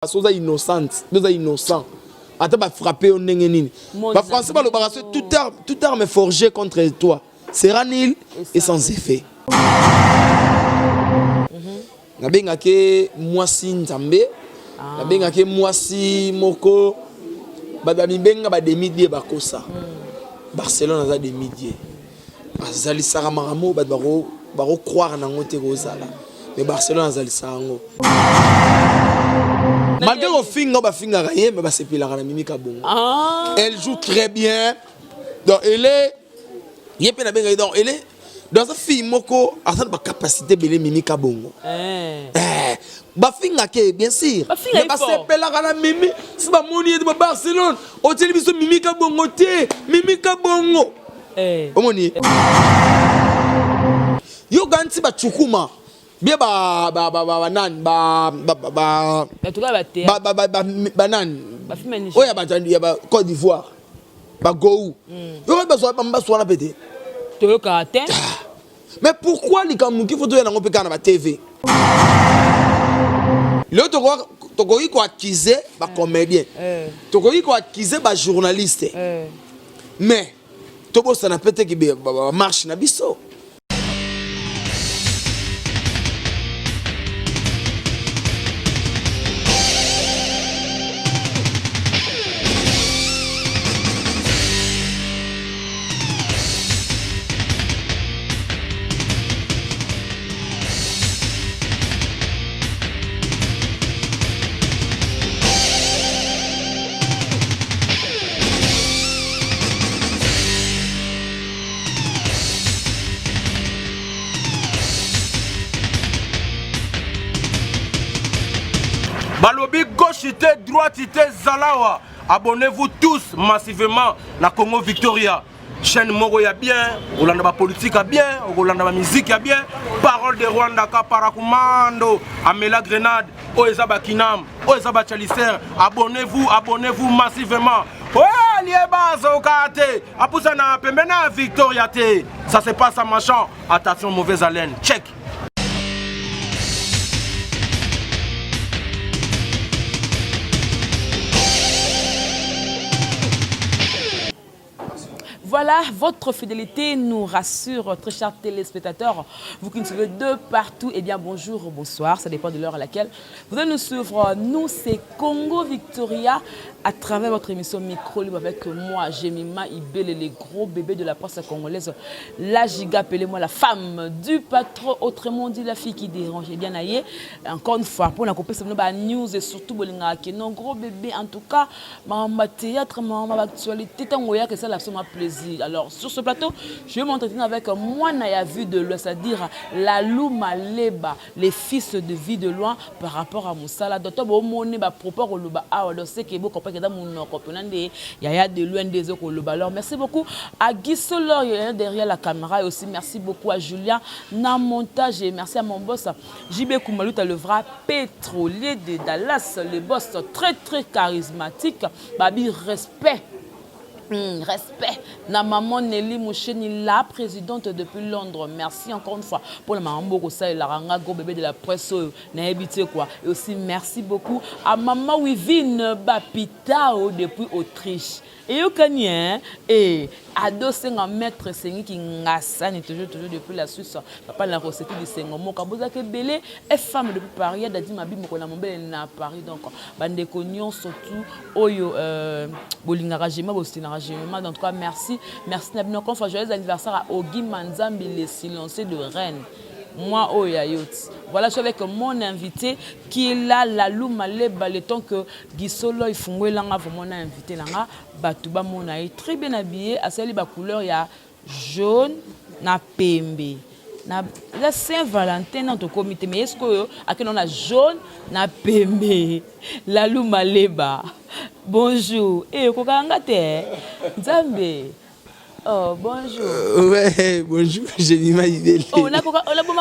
Soza innocente, nous innocents. Attends, va frapper au nengenini. Va français va le barrasser toute arme forgée contre toi sera nul et sans effet. Nabenga ke mwasi nzambe, nabenga ke mwasi moko, badami benga ba demidie bakosa. Barcelone a des midie. Azali saramaramo baro croire na ngote kozala. Mais Barcelone azali sarango. Malgré au finga ba finga rien mais ba sepila na Mimika Bongo. Elle joue très bien. Donc elle est yepena benga donc elle est dans sa fille moko a sa capacité belé Mimika Bongo. Ba finga ke bien sûr. Mais ba sepila na Mimi si ba moni de Barcelone, o teli biso Mimika Bongo te, Mimika Bongo. Omoni. Yo ganti ba chukuma. Bien banan Côte d'Ivoire Gou mais pourquoi les Kamouki faut na la TV le tokoki ko accuser ba comédien tokoki ko accuser ba journaliste mais tobo ça na pété ki marche na biso. Balobi gauchité, droitité, Zalawa. Abonnez-vous tous massivement à Congo Victoria. Chaîne Moro ya bien, Olanda politique a bien, Olanda musique a bien. Parole de Rwanda Kaparakumando, Amela Grenade, Oezaba Kinam, Oezaba Chalicer. Abonnez-vous massivement. Ouais, liebaz au kate. Apusana pembena Victoria te. Ça se passe à machin. Attention mauvaise haleine. Check. Voilà, votre fidélité nous rassure, très chers téléspectateurs. Vous qui nous suivez de partout, eh bien bonjour, bonsoir, ça dépend de l'heure à laquelle vous allez nous suivre. Nous, c'est Congo Victoria, à travers votre émission Micro Libre avec moi, Jemima Ibele, les gros bébés de la presse congolaise. La giga, appelez-moi la femme du patron, autrement dit la fille qui dérange. Eh bien, aïe, encore une fois, pour la couper, c'est une news et surtout, nos gros bébés, en tout cas, ma théâtre, ma actualité, tant que ça, ça plaisir. Alors, sur ce plateau, je vais m'entretenir avec moi, Naya Vu de l'Ouest, c'est-à-dire la Louma Leba, les fils de vie de loin par rapport à Moussala. D'autant que mon propos au Luba, c'est que vous comprenez que dans mon compagnon, il y a de loin des autres au Luba. Alors, merci beaucoup à Guy Solor derrière la caméra et aussi merci beaucoup à Julien dans le montage et merci à mon boss JB Koumalouta, le vrai pétrolier de Dallas, le boss très très charismatique. Babi, respect. Respect. Na maman Nelly Moucheni, la présidente depuis Londres. Merci encore une fois pour la maman Borosa et la ranga gros bébé de la presse. Et aussi merci beaucoup à maman Wivine Bapitao depuis Autriche. Et au Canien, et ado senga maître sengi qui ngasa ni toujours depuis la Suisse. Papa la recette du sengo mo kaboza ke belé et femme depuis Paris dadi mabi mo na mombele na Paris donc bande konyon surtout oyo bolinga rajima bostina rajima donc quoi merci na bino konfa joyeux anniversaire à Ogi Manzambi les silencieux de Rennes. Moi, Oyayot. Voilà, je suis avec mon invité qui est là, la Louma Leba, le temps que Gisolo et Fungwe Langa, vraiment invité Langa, Batouba Monaï, très bien habillé, à celle de couleur, il y a jaune, na pembe. La Saint-Valentin dans ton comité, mais est-ce que on a jaune, na pembe, la Louma Leba. Bonjour. Et Kokangate, Zambé. Oh, bonjour. Ouais, bonjour, Jemima Ibele. Oh, on a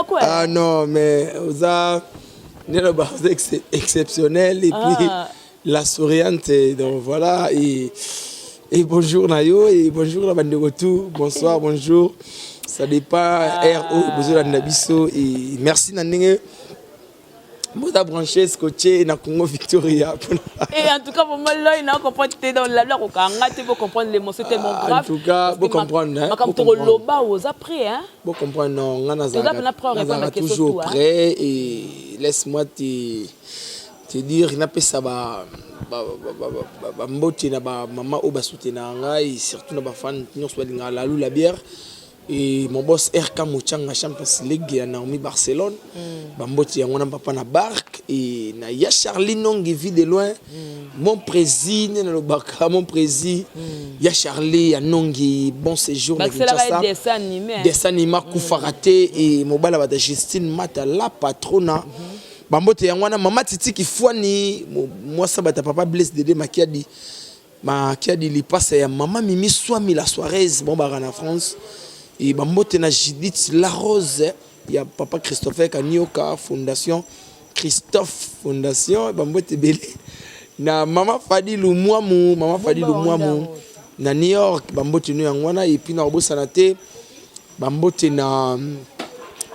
quoi? Ah non, mais on a exceptionnel et puis la souriante. Donc voilà, et bonjour Nayo, et bonjour la bande de retour. Bonsoir, bonjour. Ça dépend, RO, bonjour la Nabiso, et merci Nanenge. Moi, t'as branché scotché dans Congo Victoria. Et en tout cas, pour moi, là, il a compris que dans la loi, tu peux comprendre l'émotion tellement grave. En tout cas, vous comprenez. Comme tu l'as aux après, hein. Vous comprenez, non, on a toujours prêt et laisse-moi te dire, il n'a pas ça, mbote na maman au basoutenir et surtout na fan nous soit la lou la bière. Et mon boss RK Mouchanga Champions League à Naomi Barcelone. Bamboti on a papa na barque et na ya Charlie Nongi vit de loin. Mon président na le baka mon président ya Charlie ya Nongi bon séjour na Kinshasa. Dessin animé Koufaraté et mobala ba Justine Mata la patrona. Bambote ya wana mama titi ki fwani moi ça bata papa blesse de makiadi. Makiadi li passe ya maman Mimi Swami la soirée bon bara na France. Et bambote na Judith La Rose, il y a papa Christopher Kanioka Fondation, Christophe Fondation, bambote belé. Na maman Fadi Lumwamu, na New York, bambote no yangwana et puis na Obo Sanate, bambote na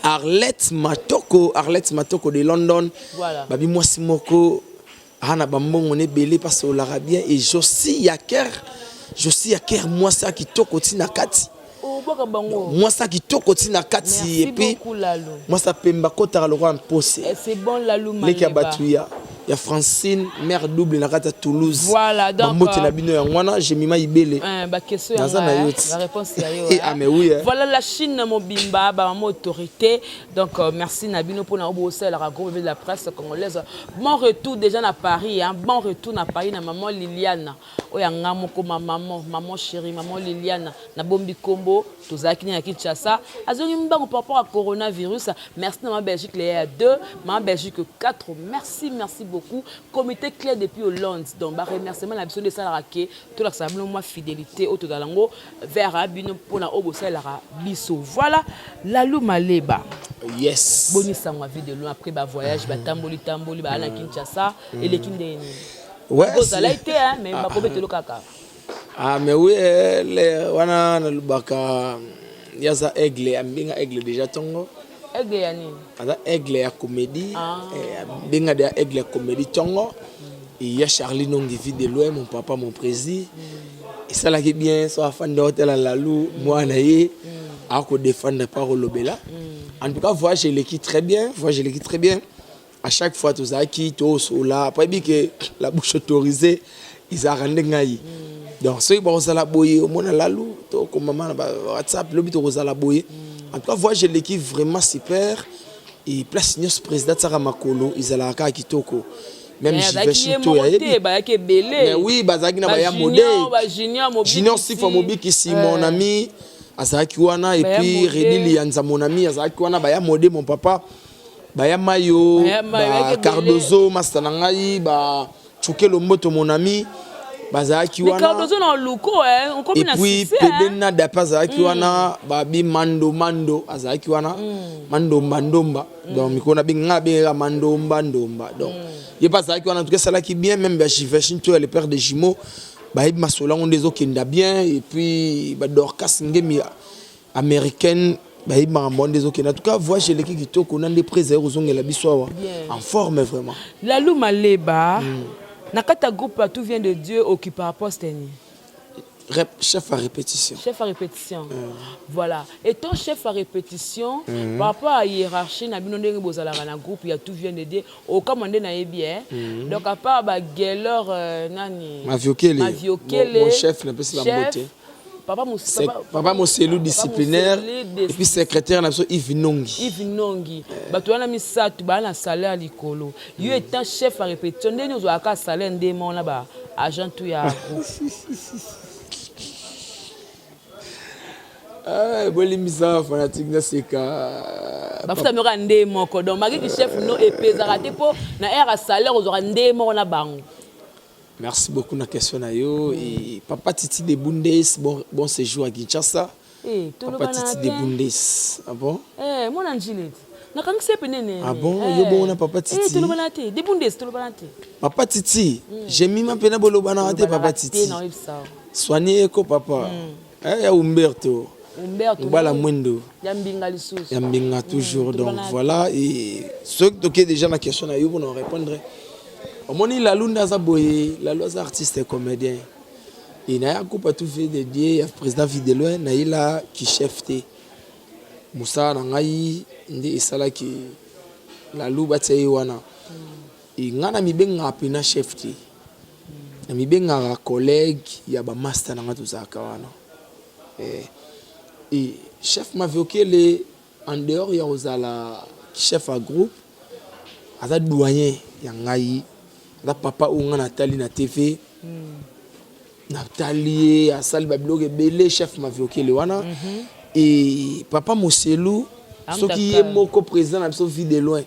Arlette Matoko de London. Voilà. Babi moi simoko ana bambon on est belé parce que l'arabien et Josie Yaker moi ça qui toko tina kati. Moi ça qui toko tina kati et puis moi ça pemba kota le roi posé. C'est bon la luma. Les kabatuya. Il y a Francine, mère double na kata Toulouse. Voilà donc j'ai mis ma ibele. Bah question la réponse c'est ah mais oui. Voilà la Chine mobimba ba mon autorité. Donc merci Nabino pour na obosser la groupe de la presse congolaise. Bon retour déjà à Paris hein. Bon retour à Paris na maman Liliane. Oya ngamo ko maman chérie maman Liliane na bombi kombo tozaki na Kinshasa. Azongi mbango par rapport à coronavirus. Merci na ma Belgique les 2, ma Belgique 4. Merci beaucoup. Comité clair depuis Hollande. Donc, remerciement la de Salarake, tout l'ensemble moi fidélité au Togalango vers Abino pour la Obosa la Bisso. Voilà la Lumaleba. Yes. Bonissa moi vie de loin après ba voyage ba tamboli ba ala Kinshasa et les Kindeni. Ouais. Ça a été hein mais ba kobete lo kaka. Ah mais oui les wana na lubaka yaza aigle ambinga aigle déjà tongo. Aigle ya nini? Ada aigle ya comédie benga de aigle ya comédie tongo et ya Charlie Nongi vit de loin mon papa mon président et ça là qui bien so afan de hôtel à la lou moi na ye a ko défendre par Lobela en tout cas voyage l'équipe très bien à chaque fois tous aki to so là après bi que la bouche autorisée ils a rendu ngai donc ceux bon ça la boyer au mona la lou to comme maman WhatsApp lobi to la boyer. En tout cas, voyage l'équipe vraiment super. Et place Nios président Sarah Makolo, ils allaient à Kitoko. Même j'y vais chez toi. Mais oui, Bazagi na baya modé. Junior Sifa Mobi qui si mon ami, Azaki Wana et puis Redi Lianza mon ami, Azaki Wana baya modé mon papa. Baya Mayo, Cardozo, Mastanangai, ba Chouke Lomboto mon ami. Bazaki wana et puis pedena d'apazaki wana babi mando azaki wana mando mandomba donc mikona binga bera mandomba donc il pasaki wana en tout cas ça là qui bien même j'y vais chez toi le père des jumeaux ba ibi masola on des okenda bien et puis ba Dorcas ngemi américaine ba ibi mambo des okenda en tout cas voyage l'équipe qui toko na des préserves ozongela biso en forme vraiment la Lumaleba. Nakata groupe tout vient de Dieu occupé à poste. Chef à répétition. Voilà. Et ton chef à répétition, par rapport à la hiérarchie, na groupe, il y a tout vient de Dieu. Au commandé na bien. Donc à part Geller nani. Maviokele. Mon chef n'a pas la beauté. Papa Moselou disciplinaire et puis secrétaire Yves Nongi. Bato wana misatu ba na salaire likolo. Yo étant chef à répétition ndeni ozo aka salaire ndemo na ba agent tout ya. Boli misa fanatique na seka. Ba futa mera ndemo ko donc magi chef no epezaka te po na era salaire ozo ndemo na bango. Merci beaucoup na question na yo et papa Titi de Bundes bon séjour à Kinshasa. Papa Titi de Bundes. Ah bon? Mon Angélite. Na kang sepe nene. Ah bon? Yo bon na papa Titi. Tolo banate. De Bundes tolo banate. Papa Titi. J'ai mis ma pena bolo banate papa Titi. Soignez ko papa. Ya Umberto. Voilà Mwendo. Yambinga toujours. Donc voilà. Et ceux qui ont déjà la question, vous nous répondrez. Omoni Lalou Ndaza Boye, Lalou est artiste et comédien. Il y a un couple tout fait dédié à président Videloin, Naïla qui chef té. Moussa Nangaï, Ndi Isala qui Lalou Batsaï Wana. Et ngana mi benga pina chef té. Mi benga collègue, il y a ba master nanga tout ça kawana. Et chef m'a vu que en dehors il y a osala chef à groupe, ada douanier yangaï. Papa ou Nathalie na TV Nathalie a sali ba blog belé chef m'a vu le wana et papa Moselou ce qui est moko président na biso vie de loin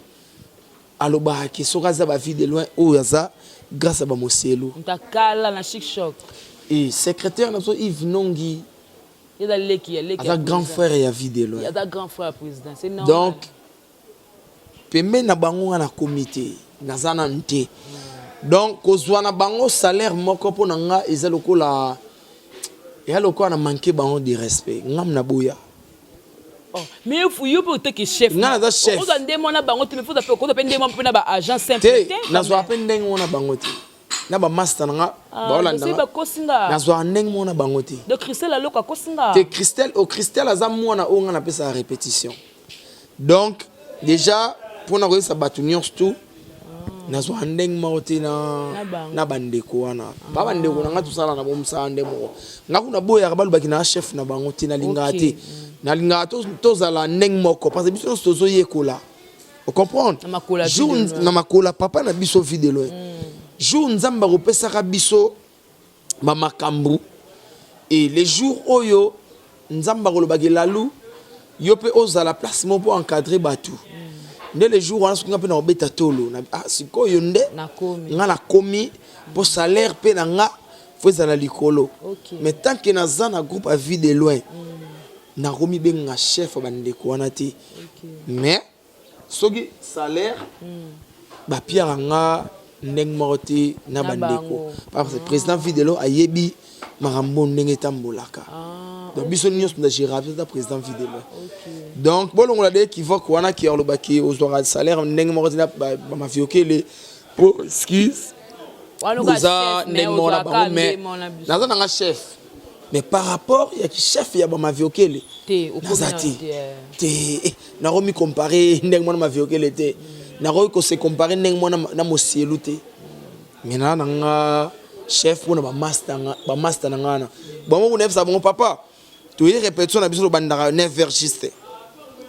aloba ke soka za ba vie de loin o yaza grâce à ba Moselou ntakala na chic choc et secrétaire na biso Yves Nongi il a leki a grand frère ya vie de loin il y a grand frère président c'est normal donc pembe na bango na comité nazana nté. Donc, kozwana bango salaire moko po nanga eza lokola ya lokola na manquer bango de respect ngam na boya. Oh, mais you peut take chef. Na za chef. Oza ndemona bango te me faut appeler ko pende mo na ba agent simple te. Na zo apende ngona bango te. Na ba master nga ba olanda. C'est ba kosinga. Na zo ndeng mona bango te. De Christelle a loka kosinga. Te Christelle au Christelle aza mona o nga na pesa répétition. Donc déjà pour na ko sa batunion tout nazo handeng maote na bandeko wana ba bandeko na ngatu sala na bomsa ndemo ngakuna boya kabalu bakina chef na bango te na lingate na lingato tozala ndeng moko parce que biso tozo yekola on comprend jour na makola papa na biso vide loin jour nzamba ko pesa ka biso mama kambu et les jours oyo nzamba ko lobaki lalu yo pe ozala place mo pour encadrer batu. Dès les jours où on a pu obéta tolo na siko yonde nga na komi pour salaire pe na nga faut za la likolo mais tant que na zana groupe à vie de loin na komi benga chef bandeko wana te mais soki salaire ba pierre nga ndeng morti na bandeko parce que président Videlo ayebi marambo ndenge tambolaka donc biso nyos na gérable da président Videlo donc bon on a des qui va quoi na qui le baki aux droits de salaire ndenge morti na ma fioke les pour skis za ndenge mona bango mais na za nga chef mais par rapport il y a qui chef ya ba ma fioke le te na romi comparer ndenge mona ma fioke le te na ko se comparer ndenge mona na Moselou te maintenant nga chef pour ba master na ngana bon mo nef sa bon papa tu y répétition na biso bandara 9h juste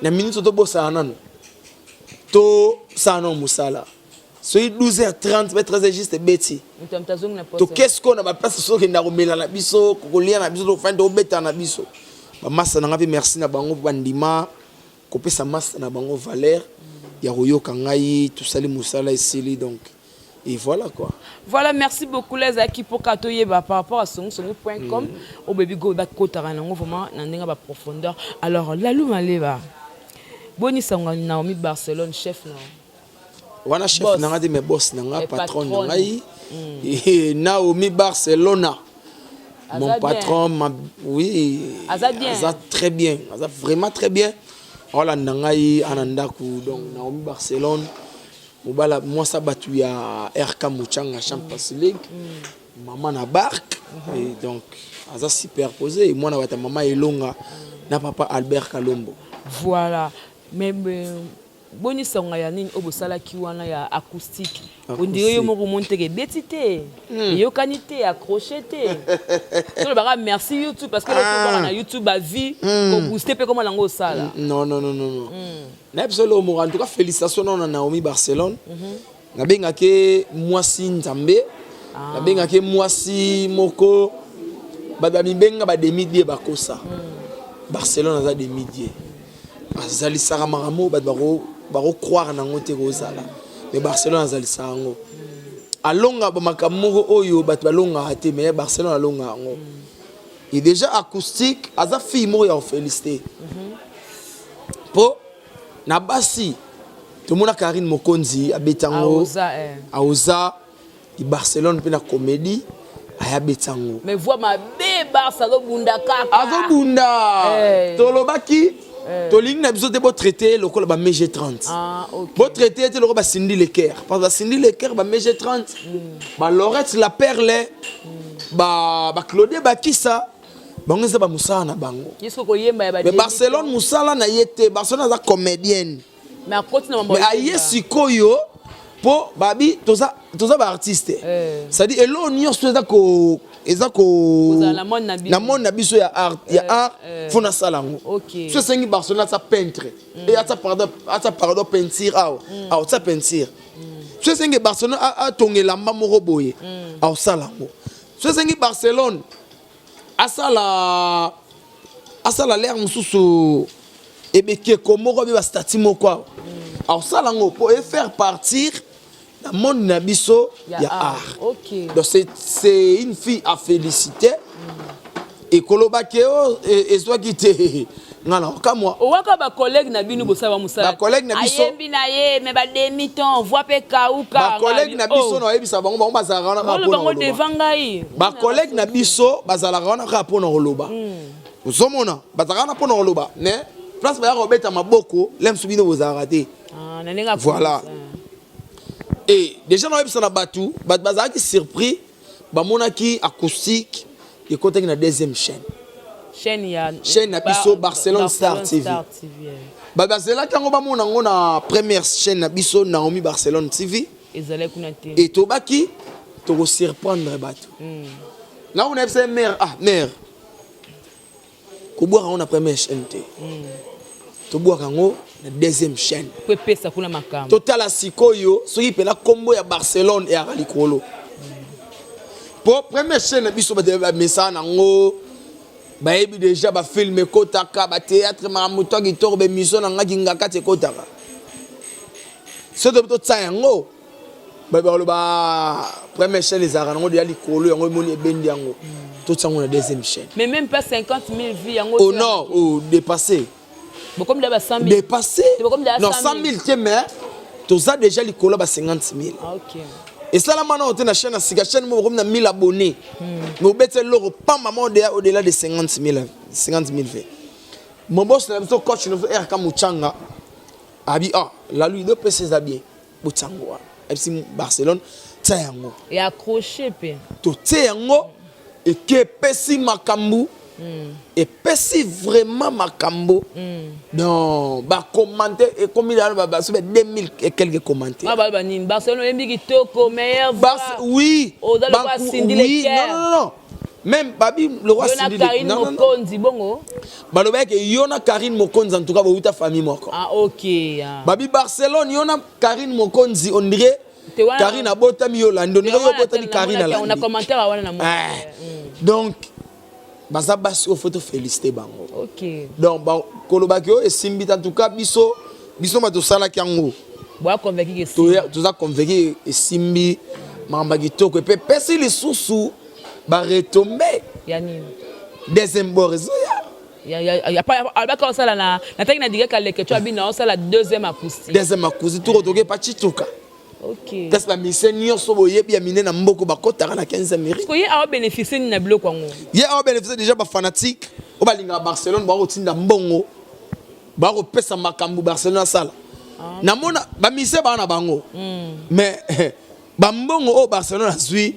na minute to bossa nanu to sana musala so 12h30 13h juste beti to qu'est-ce qu'on a ba place so kenda ko mela na biso ko lia na biso to fin to beta na biso ba master na ngapi merci na bango bandima ko pesa master na bango valeur ya royoka ngai tout sali musala esili donc. Et voilà quoi. Voilà, merci beaucoup les amis pour katoyer par rapport à songo.com au baby go back kotarango vraiment na ba profondeur. Alors Lalou Maleba. Boni sanga Naomi Barcelone chef na. Wana chef na ngadi me boss na patron na ngai. Et Naomi Barcelona. Mon patron oui. Aza très bien. Aza vraiment très bien. Ola ngai anandaku donc Naomi Barcelone. Moi ça battu ya RK Mouchanga Champions League maman na barque et donc ça superposé et moi na wata maman Elonga na papa Albert Kalombo voilà mais boni songa ya nini obosala ki wana ya acoustique on dirait yo moko monte ke betité yo kanité accrocheté so ba merci YouTube parce que le na YouTube a vie ko booster pe comment lango sala non na absolument mo en tout cas félicitations na Naomi Barcelone na benga ke mwasi nzambe na benga ke mwasi moko ba benga ba demi-die bakosa Barcelone za demi-die azali sara maramo ba baro croire na ngote kozala mais Barcelone azali sango alonga ba makamoko oyo bat balonga ate mais Barcelone alonga ngo et déjà acoustique aza fille mo ya félicité po na basi tout le monde a Karine Mokonzi abetango aoza i Barcelone pe na comédie aya betango mais voix ma beba salo bunda kaka azo bunda tolobaki tolingi na biso te bo traiter lokola ba MG30 bo traiter te lokola ba Cindy Lecker parce que Cindy Lecker ba MG30 ba Laurette la Perle ba Claude Bakissa bango za ba musala na bango yeso ko yemba ya ba mais Barcelone musala na yete Barcelone za comédienne mais à côté na mambo mais aye sikoyo po babi toza ba artiste ça dit elo nyonso eza ko na monde na biso ya art fona salango so sengi Barcelone sa peintre et ata pardon peinture aw ta peinture so sengi Barcelone a tongela mba moko boye aw salango so sengi Barcelone asala l'air mususu ebeke komoko be ba statut moko aw salango pour faire partir le monde nabiso ya art. Donc c'est une fille à féliciter. Et kolobakeo et soit quitté. Ngana ka moi. Owaka ba collègue na binu bosaba musala. Ba collègue na biso. Ayembi na ye me ba demi-temps voix pe kauka. Ba collègue na biso na yebisa bango bazala na ka pona. Bango devangai. Ba collègue na biso bazala na ka pona roloba. Uzomona bazala na pona roloba, né? Place ba robeta maboko, lem subino bozara te. Voilà. Et déjà, on a vu ça Batou, Bazar qui surpris, Bamonaki acoustique, et côté la deuxième chaîne. Chaîne à Bisso Barcelone Star TV. Bazela quand on a première chaîne à Bisso Naomi Barcelone TV. Et Tobaki, tu vas surprendre Batou. Là on a fait mère, mère. Koboura on a première chaîne. Toboura on la deuxième chaîne. Total à Sikoyo, ce qui est la combo à Barcelone et à Ralikolo. Pour première chaîne, biso ba message nango ba ebi déjà ba film kotaka ba théâtre mamuto ki torbe mission na ngingaka te kotaka. Ce de to tsango ba première chaîne les arango de Ralikolo yango moni ebendi yango. To tsango la deuxième chaîne. Mais même pas 50 000 vues yango. Oh non, oh dépassé. Comme d'abord 100 000. Dépassé. Non, 100 000, mais tu as déjà les collabs à 50 000. Ok. Et ça, là, maintenant, on a une chaîne à 1000 abonnés. Mais on bête l'euro, pas maman au-delà de 50 000 faits. Mon boss, le coach, il a fait Mouchanga. Abi, la lui, deux PC Zabien. Mouchanga. FC Barcelone, Tsayango. Et accroché, pe. Tout Tsayango, et que PC Makambu. Et pesi vraiment Makambo. Non, bah commenter et comme il a 2000 et quelques commentaires. Barcelone est Kitoko meilleur. Oui. Oui. Non. Même Babi le roi Cindy Lecker. Non. Bongo. Baloba que Yona Karine Mokonzi en tout cas ba famille moko. OK. Babi Barcelone Yona Karine Mokonzi on dirait Karine abotami Yolande on dirait abotami Karine là. On a commentaire à wana na. Donc Bazabasi au photo félicité bango. OK. Donc ba kolobakio et simbi en tout cas biso ma to sala kango. Boa convaincu que tu as convaincu et simbi mamba kitoko et pesi les sous ba retomber. Yani Deuxième borezo ya. Il y a pas alba ça là na tangi na diga kale que tu as bien ça la deuxième acoustique. Deuxième acoustique tout retourner pas chituka. OK. Qu'est-ce que la mission nyonso boye bien miné na mboko bakota na 15 000. Parce que y a bénéficier na biloko ngo. Y a bénéficier déjà ba fanatique au balinga Barcelone ba rotinda mbongo. Ba repesa makambu Barcelone sala. Na mona ba mise ba na bango. Mais ba mbongo au Barcelone azui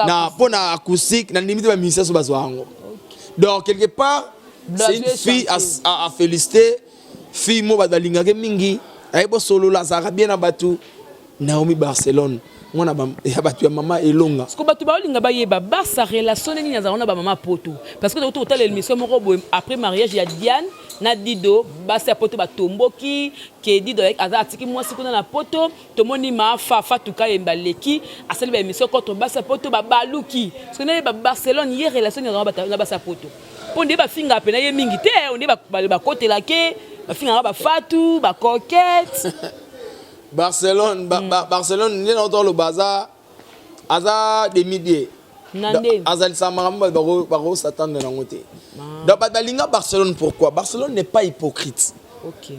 na pona acoustique na limite ba mise so bazwango. Donc quelque part c'est une fille à féliciter. Fille mo ba balinga ke mingi. Ayebo solo la zara bien na batu. Naomi Barcelone mwana ya batu ya mama elonga parce que batu ba olinga ba yeba ba sa relation ni nyaza ba mama poto parce que tu total l'émission moko après mariage ya Diane na Dido ba sa poto ba tomboki ke Dido avec azatiki moi sikuna na poto to moni ma fa tuka embaleki asali ba émission contre ba sa poto ba baluki parce que na ba Barcelone hier relation na ba sa poto ponde ba finga pena ye mingi te on ba côté la ke ba finga ba fatu ba coquette. Barcelone, Barcelone, ni dans le bazar, Aza des milliers. Azal Samaramba, Baro Satan de la montée. Dans Badalinga, Barcelone, pourquoi? Barcelone n'est pas hypocrite. Ok.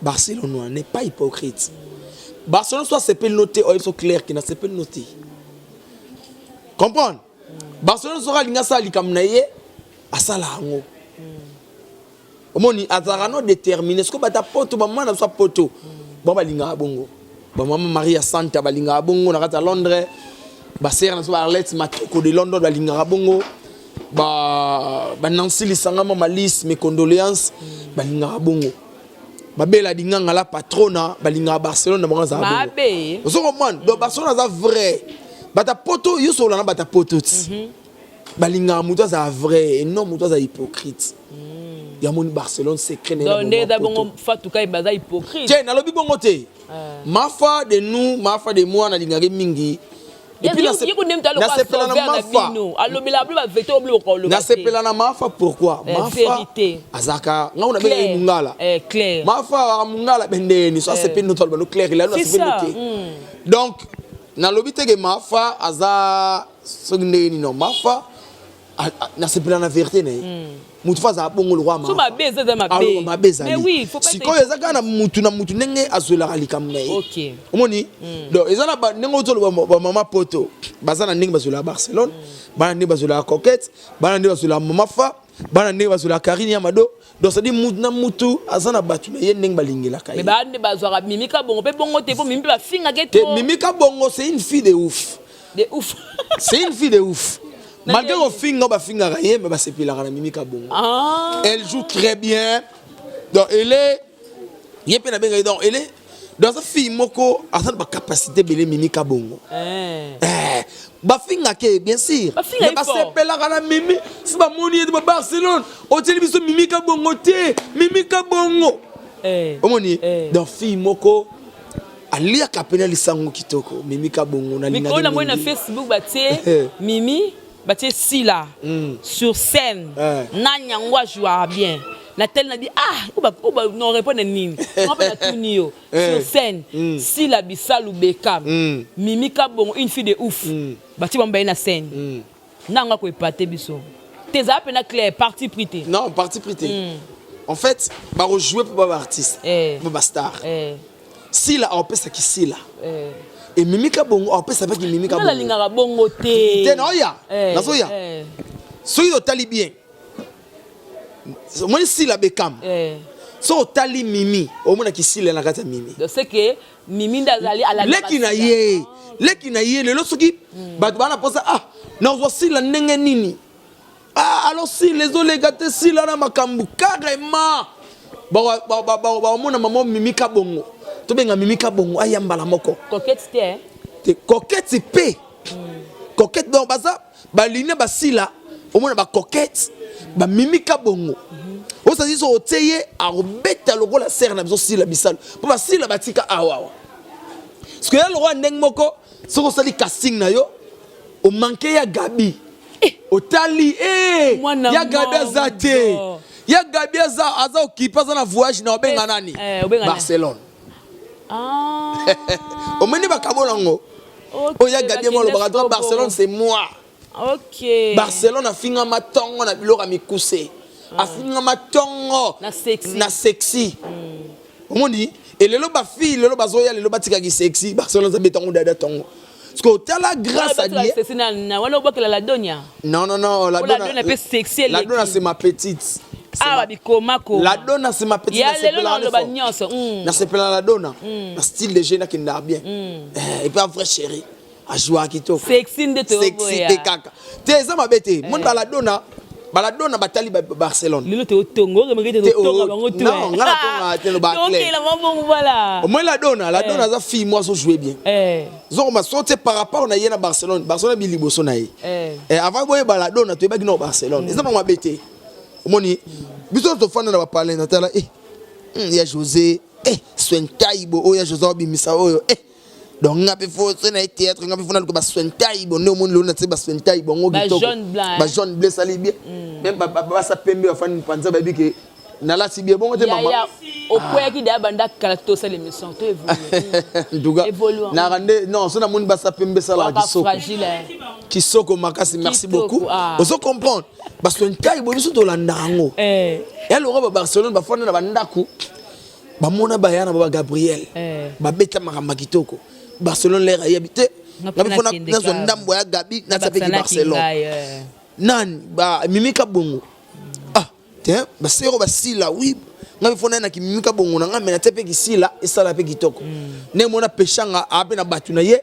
Barcelone n'est pas hypocrite. Barcelone, soit c'est peut noter, ou ils sont clairs, qui n'a pas noté. Comprendre? Barcelone sera linga sali comme naie à salango. Omoni azarano déterminé ce que bata poto ba mwana soit poto. Bon ba linga bongo. Ba maman Maria Santa ba linga bongo na kata Londres. Ba sœur na so Arlette Matoko de London ba linga bongo. Ba Nancy lisanga mama Lise mes condoléances ba linga bongo. Ba bela dinganga la patrona ba linga Barcelone na banza bongo. Ba be. Oso comprendre donc Barcelone za vrai. Bata poto yo so la na bata poto. Ba linga muto za vrai et non muto za hypocrite. Ya mon Barcelone secret na bongo. Donc d'abord fatu kai baza hypocrite. Tiens na lobi bongo te. Ma foi de nous, ma foi de moi na lingare mingi. Et puis na sepela na mafa. Na sepela na mafa pourquoi? Mafa. Azaka, nga una bela mungala. Clair. Mafa wa mungala bendeni so sepela no tolba no clair la no sepela te. Donc na lobi tege mafa aza sogndeni no mafa na sepela na vérité ne. Mutu faza bongo le roi ma. So ma beza za ma be. Ma beza. Mais oui, faut pas. Siko ezaka na mutu nenge azola alikam ngai. OK. Omoni? Donc ezana ba nengo tolo ba mama poto. Bazana ndenge bazola Barcelone, bana ndenge bazola Coquette, bana ndenge bazola Mama Fa, bana ndenge bazola Karine Amado. Donc ça dit mutu na mutu azana batu na ye ndenge balingela kai. Mais bana ndenge bazola Mimika bongo pe bongo te po Mimi ba finga keto. Mimika bongo c'est une fille de ouf. De ouf. C'est une fille de ouf. Malgré au finga ba finga rien mais ba sepila na Mimika bongo. Elle joue très bien. Donc elle est yepe na benga donc elle est dans sa fille moko azana ba capacité belé Mimika bongo. Ba finga ke bien sûr. Mais ba sepila na Mimi si ba moni de Barcelone, o teli biso Mimika bongo te, Mimika bongo. Omoni dans fille moko alia kapena lisango kitoko Mimika bongo na linga. Miko na moi na Facebook batie Mimi batie Sila sur scène na nyangwa joue bien. La telle n'a dit non répondre nini. On pas tout nio sur scène Sila Bissal ou Beckham Mimika bon une fille de ouf. Bati bamba na scène. Nanga ko épater biso. Tes appels na clair parti prité. Non, parti prité. En fait, ba rejouer pour ba artiste, pour ba star. Sila on peut ça qui Sila. Et Mimika bongo on peut ça pas qui Mimika bongo. La linga bongo te. Te no ya. Na so ya. So yo tali bien. Moi si la Beckham. So tali Mimi, au mona ki Sila na kata Mimi. Donc c'est que Mimi ndazali à la leki na ye le soki batu bana posa na voici la ndenge nini. Alors si les olegate si la na makambu carrément. Ba mona maman Mimika bongo. To benga Mimika bongo ayambala moko. Coquette te. Te coquette pe. Coquette donc baza ba ligne ba sila au mona ba coquette ba Mimika bongo. O sa dit so oteye a robeta logo la serre na biso sila bisalo. Po ba sila batika awa. Parce que le roi ndeng moko soko sali casting na yo o manqué ya Gabi. O tali ya Gabi azate. Ya Gabi aza okipa za na voyage na obenga nani? Barcelone. Au meni bakabolongo. Oh ya Gabi mo lo bakato Barcelone c'est moi. OK. Barcelone a finga matongo na biloko mikuse. A finga matongo na sexy. On dit et le ba fille le ba zoya le ba tika ki sexy Barcelone za betongo dada tongo. Parce que tu as la grâce à Dieu. La donia. Non, la donna est sexy. La donna c'est ma petite. La donna c'est ma petite. Na sepela la donna. Na style de jeune qui n'a bien. Et pas vrai chérie. A jouer à kito. Sexy de toi. Sexy de caca. T'es ça ma bête. Mon baladona batali Barcelone. Lilo te otongo, remete te otonga bango tu. Non, ngana tonga te no ba clair. OK, la maman voilà. Au moins la donna za fille moi so jouer bien. Zo ma sorti par rapport na yena Barcelone. Barcelone bi liboso na ye. Avant boye baladona to ba gino Barcelone. Eza ma bête. Omoni biso to fana na ba parler na tala ya José Swentaibo oya José bimisa oyo donc ngapi fo na théâtre ngapi fo na ko ba Swentaibo no monde lo na te ba Swentaibo ngo bitoko ba jaune bleu sali bien même ba sa pembe afani panza ba biki na la si bien bon te maman au point qui da banda kalato sa l'émission to évolue na rande non so na monde ba sa pembe sala kisoko makasi merci beaucoup ozo comprendre parce que Swentaibo biso to landa ngo ya lo ba Barcelone ba fona na bandaku ba mona bayana ba Gabriel ba beta makamba kitoko Barcelone l'air y habité ngabifona nazo ndambo ya Gabi na sape ki Barcelone nan ba mimika bongo tiens ba sero ba sila oui ngabifona na ki mimika bongo na ngamena tepe ki sila esala pe kitoko ne mona peshanga ape na batu na ye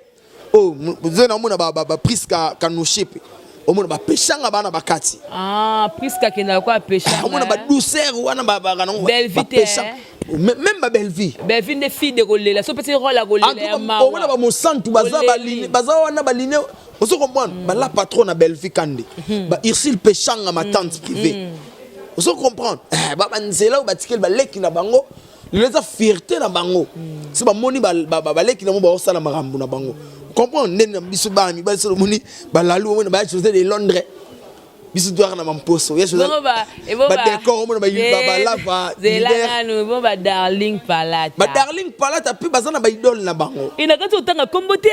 oh zena mona ba priska kanoshipe omona ba peshanga bana bakati priska kenda kwa peshanga omona ba douceur wana ba belle vie même ba belle vie ne fille de golela so petit rôle la golela ya mawa omona ba mosantu baza wana baline oso comprendre ba la patron na belle vie kande ba Ursule peshanga ma tante privée oso comprendre ba banzela ba tikel ba leki na bango les a fierté na bango si ba moni ba leki na mo ba osala marambu na bango comprendre nene biso ba mi ba so moni ba lalu mo ba chose de Londres biso doar na mamposo yes ba décor mo ba lava zelanga ba darling palata pe bazana ba idole na bango ina ka tanga kombote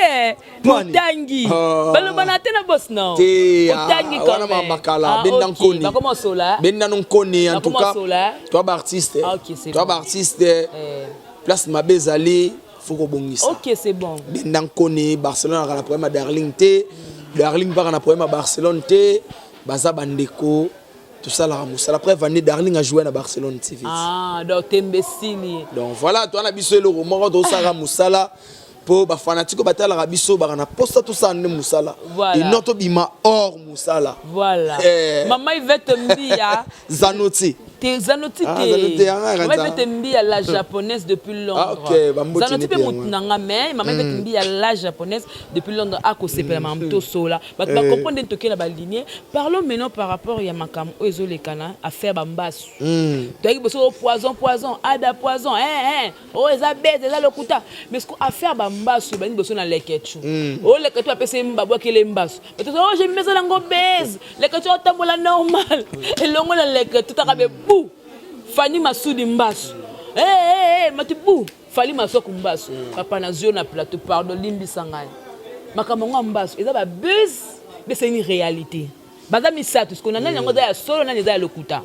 mutangi baloba na tena boss no mutangi wana mambakala bendan koni ba comment sola bendan koni en tout cas toi ba artiste place mabezali faut ko bongisa OK c'est bon bendan koni Barcelone na problème darling te darling ba na problème Barcelone te baza bandeko tout ça la musala après Vanny Darling a joué à Barcelone TV donc tembesili donc voilà toi na biso le roman do sara musala po ba fanatiko batala la biso ba na posta tout ça ne musala et notre bima hors musala voilà maman Yvette Mbia Zanoti Zanotti Yvette Mbia la japonaise depuis Londres Zanotti pe mutunanga mais maman Yvette Mbia la japonaise depuis Londres a ko sepela mamto sola ba comprendre toke la lignée parlons maintenant par rapport ya makam ozo le kana affaire bambasu donc boso poison ada poison oh eza bête eza lokuta mais ce qu'on affaire bambasu bani boso na leketu oh leketu apese mbabwa kele mbasu mais oh j'ai mis ça lango base leketu otambola normal elongo na leketu takabe Fanny Massoudi Mbasu matibu Fali Massoku Mbasu papa na zio na plateau pardon limbi sangani makamongo Mbasu eza ba buzz mais c'est une réalité baza misato ce qu'on a nango da solo na neza lokuta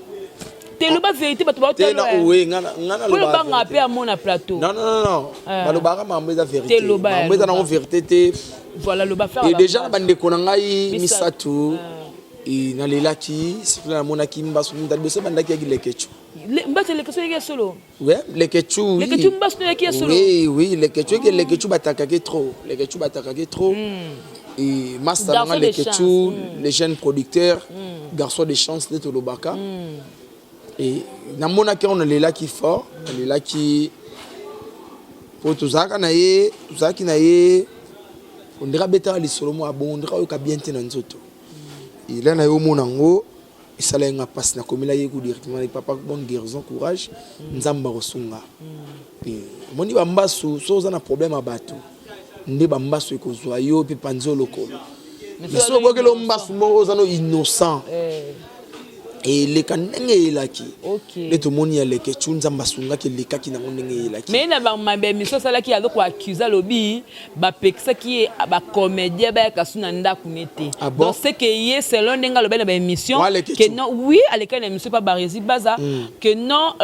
te lo ba vérité ba to ba te na oui ngana lo ba ngape a mon plateau non balobaka mambo eza vérité mambo eza na vérité te voilà le ba faire et déjà bande ko na ngai misato na lelaki sifla na monaki Mbasu ndalbeso bandaki ya lekechu Mbasu lekechu yeke solo ouais lekechu Mbasu yeke solo oui lekechu batakaki trop et master na lekechu les jeunes producteurs garçons de chance de Tolobaka et na monaki on lelaki fort lelaki po tuzaka na ye on dira beta li solo mo abondra yo ka bien tena nzoto il a eu mon ango, il s'allait en passer na comme il a eu directement avec papa bon guérison courage, nzamba rosunga. Moni bambasu so za na problème à bateau. Ndi bambasu ko zoyo puis panzo lokolo. Mais so boke lo mbasu mo za no innocent. Et les kanenge elaki le to moni ya leke chunza masunga ke lekaki na ndenge elaki mais na ba mabe miso sala ki azoko accuser lobi ba pekisa ki ba comédien ba kasuna ndaku nete donc c'est que yé selon ndenga lobe na ba émission que non oui à l'école émission pas barezi baza que non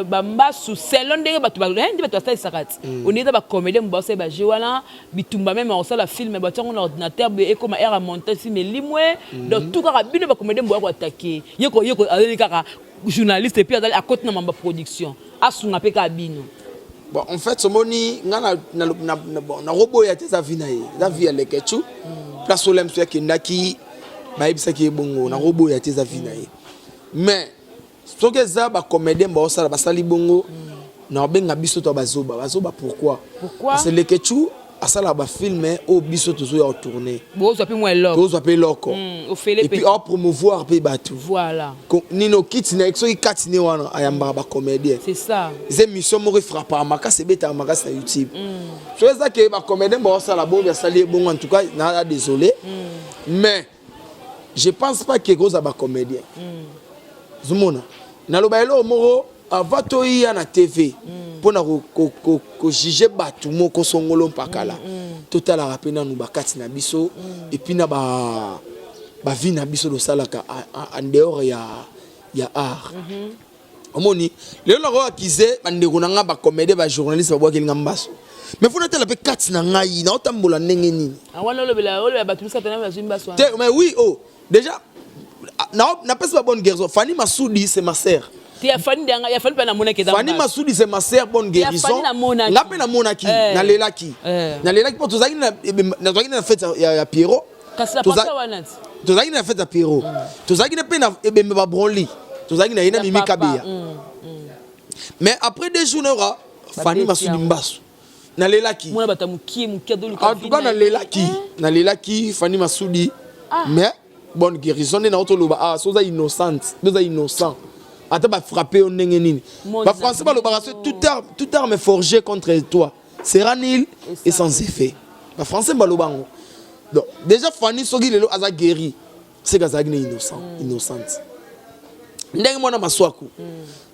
ba mbasu selon ndenga ba to ba ndi ba to sta sakati on est ba comédien mbosse ba jiwana bitumba même on sala film ba tongo ordinateur et comme era monter film limwe donc tout ka bino ba comédien mbo ko attaquer yeko journaliste et puis à côté de ma production asunga pe kabino bon en fait ce moni ngana na robot ya tes avina la vie le kechu place olem so yakendaki ba ibisa ki bongo na robot ya tes avina mais so que ça ba comédien ba osala ba sali bongo na benga biso to bazoba pourquoi parce que le kechu asala ba filmer au biso tozo ya tourner bozo pe moi loko bozo pe loko et puis au promouvoir pe batou voilà nino kit na exo ikatine wana ayamba ba comédien c'est ça ces missions mo refrappa amaka se beta amaka sur YouTube so ça que ba comédien ba osala bon ya sali bon en tout cas na désolé mais je pense pas que goza ba comédien zumona na lo ba elo moro avatoyi na TV pona ko juger batu moko songolo mpakala total rapena nu bakati na biso et puis na ba vie na biso do salaka en dehors ya art omoni le lo akize bande konanga ba comédie ba journaliste ba bwa kelinga mbaso mais faut n'attendre la quatre na ngai na otambola ndenge nini. Mais oui, oh, déjà n'a pas bonne guérison. Fanny Massoudi c'est ma sœur. Fanny Massoudi c'est ma sœur, bonne guérison. N'a pas na monaki, na lelaki. Na lelaki pour tous aïe na fête ya Pierrot. Tous aïe na fête ya Pierrot. Tous aïe na peine ebe me ba broli. Tous aïe na ina mimi kabia. Mais après des jours n'aura Fanny Massoudi mbasu. Na lelaki. En tout cas na lelaki Fanny Massoudi. Mais bonne guérison na otoloba ah soza innocente, soza innocent. Attends, va frapper au nengenini. Va français va le barrasser toute arme forgée contre toi sera nul et sans effet. Va français va le bango. Donc déjà Fanny Sogi lelo aza guéri. C'est gazagné innocent, innocente. Ndenge mona maswaku.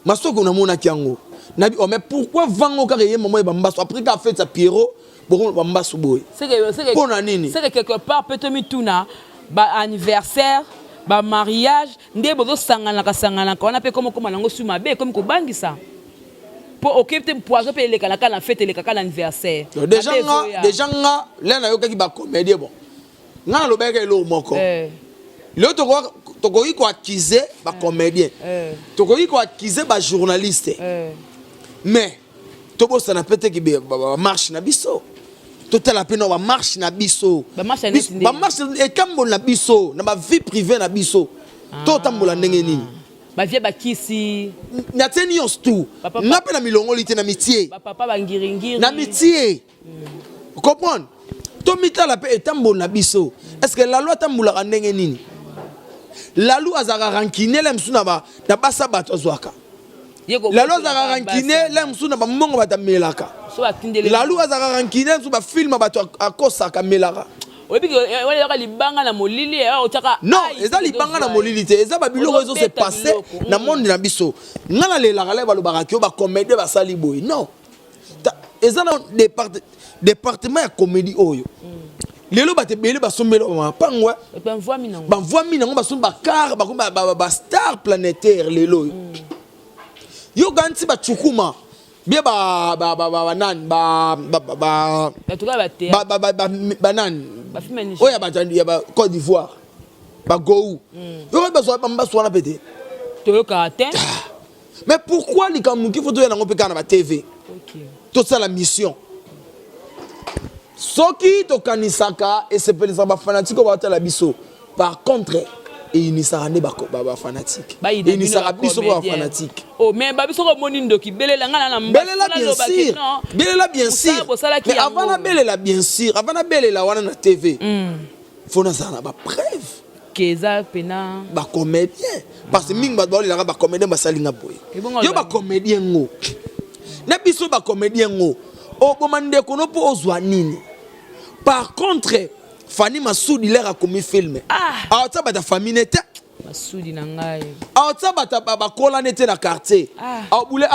Maswaku na mona kiango. Nabi oh mais pourquoi vango kareye maman bambaso après qu'a fait sa Pierrot bon bambaso boy. C'est que quelque part peut-être mituna ba anniversaire ba mariage ndé bozo sangana on appelle comme nango suma be comme ko bangisa pour occuper poison pe le kala na fête le kala anniversaire déjà nga là na yo ki ba comédie bon nga lo beka lo moko le to ko accuser ba comédien to ko accuser ba journaliste mais to bo ça na peut-être ki ba marche na biso tout la peine on va marcher na biso ba marche et kambo na biso na ba vie privée na biso tout tambola ndenge nini ba vie ba kisi na teni tout na pe na milongo lité na mitié papa ba ngiringiri na mitié comprendre to mita la pe tambola na biso est-ce que la loi tambola ndenge nini la loi azara rankine la msuna ba na basa bato zwaka la loi azara rankine la msuna ba mbongo batamelaka la loi azara rankine sur ba film bato akosa kamelara non eza libanga na molili te eza ba biloko ezo se passer na monde na biso ngala le la gala ba lo barakio ba comédie ba sali boy non eza na département ya comédie oyo lelo bate bele ba sombelo ba pangwa ba voix minango ba somba car ba star planétaire lelo yo ganti ba chukuma bien nan oya ba Côte d'Ivoire ba Gou yo ba so ba so na pété to karaté mais pourquoi les kamuki faut to na ngopeka na ba TV toute ça la mission soki to kanisaka et c'est pelisa ba fanatique ba la biso par contre et il n'y sera pas ba fanatique il n'y sera biso ba fanatique oh mais ba biso ko monindo ki belela ngana na belela bien sûr mais avant la belela bien sûr avant la belela wana na TV faut na ça na ba preuve keza pena ba comédien parce que mingi ba belela ba comédien ba salinga boy yo ba comédien ngo na biso ba comédien ngo o bomande ko no po ozwa nini par contre Fanny Massoudi l'air a commis film ah ça ba ta famille n'était Massoudi na ngai ah ça ba ta ba kola n'était na quartier ah boule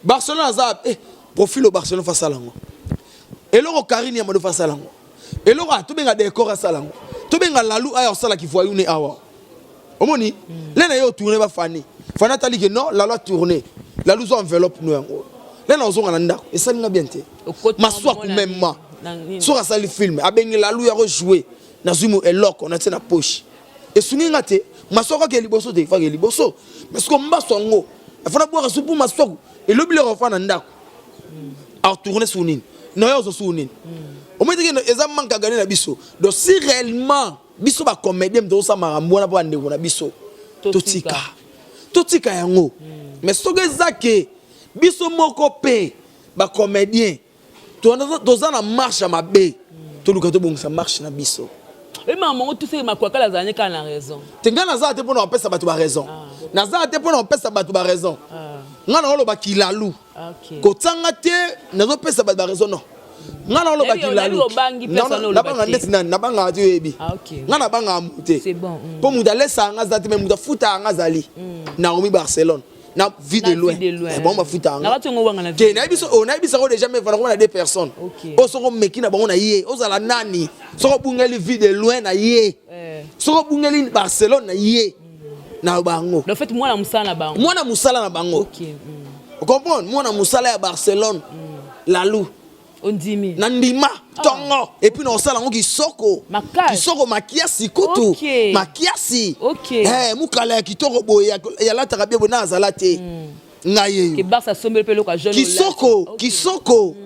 Barcelone azab profil au Barcelone face à lango et loro Karine ya mo face à lango et loro to benga décor à salango to benga lalu aya sala ki voyou ne awa omoni lena yo tourner ba Fanny tali que non la loi tourner la loi enveloppe nous yango lena ozonga na ndako et ça nga bien te maswa ku même ma sur la salle film abengi la loi a jouer na zumu eloko na tena poche et suni ngate masoko ke liboso te fa ke liboso parce que mbaso ngo afana boire soupu masoko et l'obile refana ndako a tourner sunini no yo zo sunini o mete ke eza manka gagner na biso donc si réellement biso ba comédien do sa marambo na ba ndeko na biso totika yango mais soge zake biso moko pe ba comédien toza na marche ma be to luka to bongisa marche na biso et maman tout ça ma quoi kala zane kana raison tenga na za te pona opesa bato ba raison na za te pona opesa bato ba raison ngana olo ba kilalu ko tsanga te na zo pesa bato ba raison non ngana olo ba kilalu na banga ndeti na banga ati ebi ngana banga mute c'est bon po muda lesa nga za te me muda futa nga zali na Omi Barcelone na vie de loin bon ba futa nga ke na biso on a biso déjà mais vraiment na deux personnes o soko meki na bango na ye o zala nani soko bungeli vie de loin na ye soko bungeli Barcelone na ye na bango en fait moi na musala na bango OK comprendre moi na musala ya Barcelone la lou ondimi nandima tongo et puis non ça lango kisoko makiasi kutu makiasi mukala kitoko boya ya la tarabia bona azalate ngaye ke barça sombele pe loka jeune kisoko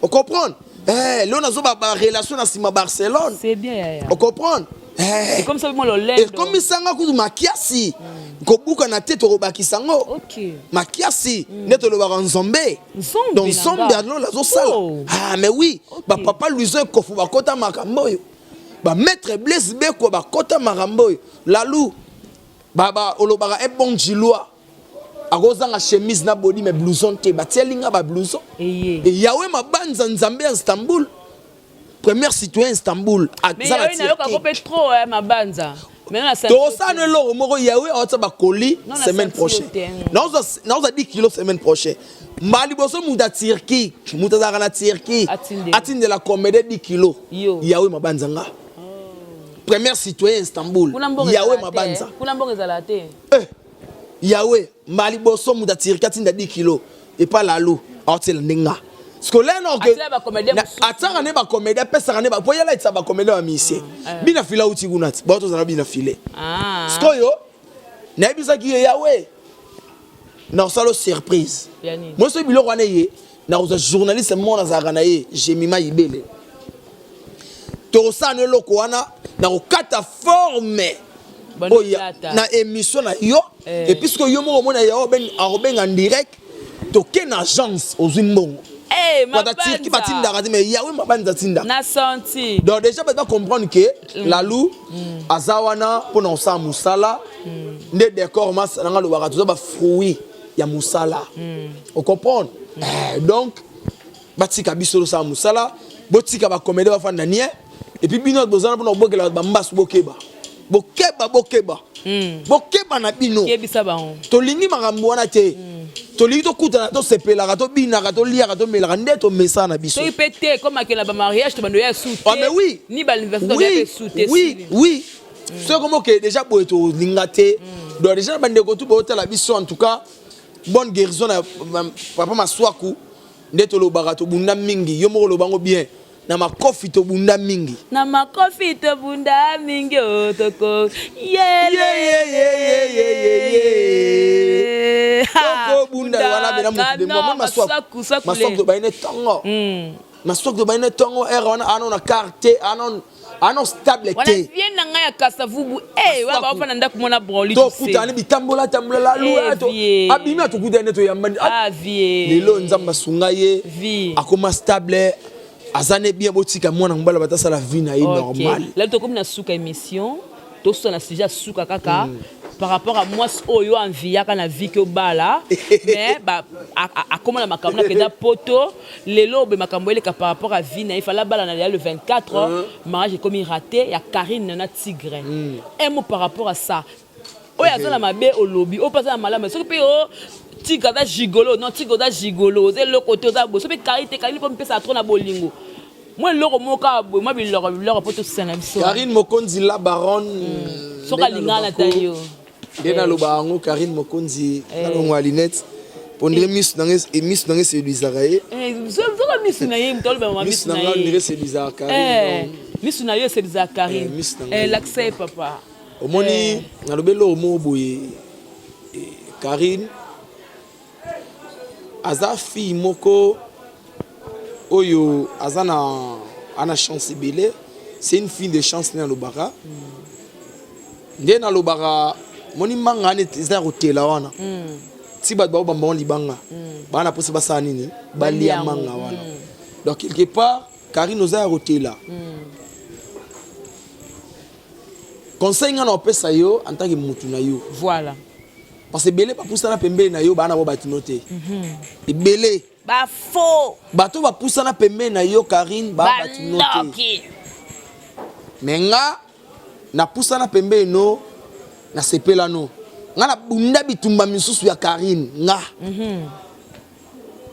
on comprend là nazo ba relation na sima Barcelone c'est bien on comprend et comme ça moi le lendo et comme sanga kutu makiasi kobuka na tete robakisango makiasi neto lo ba nzombe donc nzombe alors la zo sala mais oui ba papa Louison Kofu ba kota makambo yo ba maître Blaise Beko ba kota makambo yo lalu baba olobaka e bon jiloa akozanga chemise na body mais blouson te ba tielinga ba blouson et yawe mabanza nzambe à Istanbul premier citoyen Istanbul mais yawe na yoka kopé trop mabanza maintenant ça to ça ne lo moko yawe ota ba colis semaine prochaine non ça 10 kilos semaine prochaine mali boso muda Turquie muda za na Turquie atinde la comédie 10 kilos yawe mabanza nga premier citoyen Istanbul yawe mabanza kuna mbongo ezalate yawe mali boso muda Turquie atinde 10 kilos et pas la lou aotela ninga scolaire non que atanga ne ba comédie pesa ne ba poya la itsa ba comédie wa misie bina fila uti kunati ba to zana bina file skoyo na bisa ki yawe na salo surprise moi so biloko wana ye na uza journaliste mona za kana ye jemima ibele to sa ne loko wana na okata forme na émission na yo et puisque yo mo mona yo ben en direct to ken agence aux imbongo qui va tinda mais yawe mabanza tinda na senti donc déjà peut pas comprendre que la lou azawana pour non sa musala ne décor mas nga lo baka ba fruit ya musala on comprend donc batika bisolo sa musala botika ba comédie ba fanda nie et puis bino bozana pour bokela ba mbasu bokeba na bino kebisa ba to lingi makambo wana te toli to kuta to sepela to bina to lia to mela ndeto mesa na biso to pété comme akela ba mariage to bando ya soute mais oui ni ba l'université ya soute oui c'est comme que déjà boy to lingate donc déjà bande ko to bota la biso en tout cas bonne guérison na papa maswaku ndeto lo barato bunda mingi yo mo lo bango bien na makofi to bunda mingi otoko Toko bunda wala bena mutu de moi maswaku to baine tongo maswaku to baine tongo era wana na carte anon stable te wana vient na nga ya kasavubu wa ba fana ndako mona broli to kutana bitambola la lua to abimi atukuda neto yamba vie lelo nzamba sunga ye akoma stable azane bien botika mwana mbala batasa la vie na normal là to comme na suka émission to so na sujet suka kaka par rapport à moi oyo envia kana vie que bala mais ba akoma na makambo na kenda poto lelo be makambo ele ka par rapport à vie na il fallait bala na le 24 mariage comme raté ya Karine na Tigre un mot par rapport à ça oyo azana mabe au lobby o pasa na malama so pe o Tiga da gigolo, non tigo da gigolo, c'est le côté da bo. So be karite comme pesa trop na bolingo. Moi loko moka bo, moi bi loko poto sana biso. Karine Mokonzi la baronne. So ka lingana tayo. Dena lo bango Karine Mokonzi na ngo alinette. Pondre miss nange c'est Lizarae. So ka miss na ye mtolo ba miss na ye. Miss c'est Lizarae. Miss na ye c'est Lizarae. L'accès papa. Omoni na lo belo mo boye. Karine aza fille moko oyo azana ana chance belé c'est une fille de chance na lobara ndé na lobara moni manga ne za rotela wana ti ba ba bamba libanga bana posa basana nini balia manga wana donc quelque part Karine oza rotela conseil ngana opesa yo en tant que mutu na yo voilà. Parce que belé pas poussa na pembe na yo bana bo batinote. Et belé ba faux. Bato ba poussa na pembe na yo Karine ba batinote. Menga na poussa na pembe no na sepela no. Nga na bunda bitumba misusu ya Karine nga.